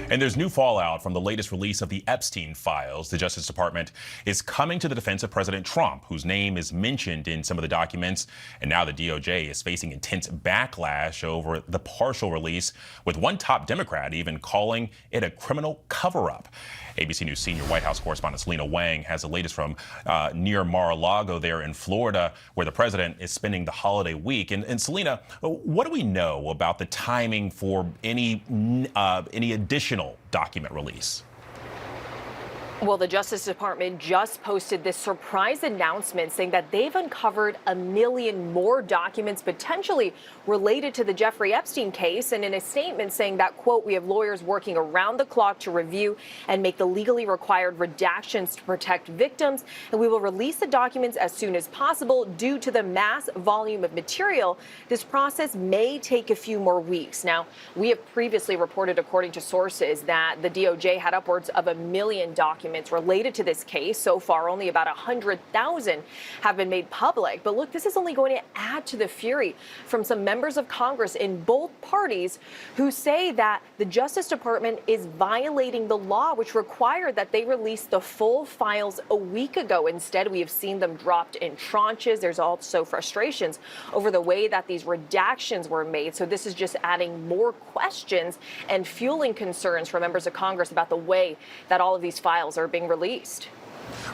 And there's new fallout from the latest release of the Epstein Files. The Justice Department is coming to the defense of President Trump, whose name is mentioned in some of the documents. And now the DOJ is facing intense backlash over the partial release, with one top Democrat even calling it a criminal cover-up. ABC News senior White House correspondent Selena Wang has the latest from near Mar-a-Lago there in Florida, where the president is spending the holiday week. And Selena, what do we know about the timing for any additional document release? Well, the Justice Department just posted this surprise announcement saying that they've uncovered 1 million more documents potentially related to the Jeffrey Epstein case. And in a statement saying that, quote, "We have lawyers working around the clock to review and make the legally required redactions to protect victims. And we will release the documents as soon as possible. Due to the mass volume of material, this process may take a few more weeks." Now, we have previously reported, according to sources, that the DOJ had upwards of 1 million documents related to this case. So far, only about 100,000 have been made public. But look, this is only going to add to the fury from some members of Congress in both parties who say that the Justice Department is violating the law, which required that they release the full files a week ago. Instead, we have seen them dropped in tranches. There's also frustrations over the way that these redactions were made. So this is just adding more questions and fueling concerns from members of Congress about the way that all of these files are being released.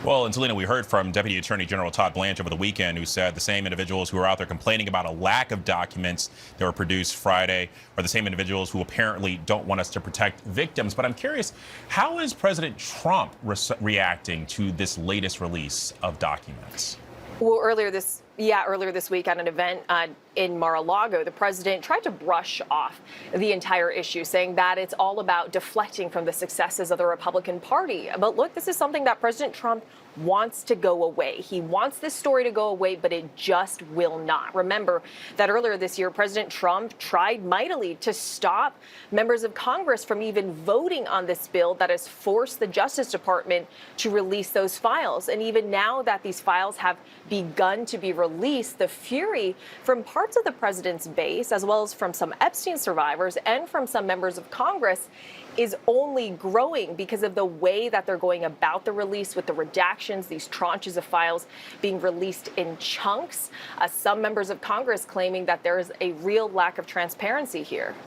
Well, and Selena, we heard from Deputy Attorney General Todd Blanche over the weekend, who said the same individuals who are out there complaining about a lack of documents that were produced Friday are the same individuals who apparently don't want us to protect victims. But I'm curious, how is President Trump reacting to this latest release of documents? Well, earlier this week at an event in Mar-a-Lago, the president tried to brush off the entire issue, saying that it's all about deflecting from the successes of the Republican Party. But look, this is something that President Trump wants to go away. He wants this story to go away, but it just will not. Remember that earlier this year, President Trump tried mightily to stop members of Congress from even voting on this bill that has forced the Justice Department to release those files. And even now that these files have begun to be released, the fury from parts of the president's base, as well as from some Epstein survivors and from some members of Congress, is only growing because of the way that they're going about the release with the redactions, these tranches of files being released in chunks. Some members of Congress claiming that there is a real lack of transparency here.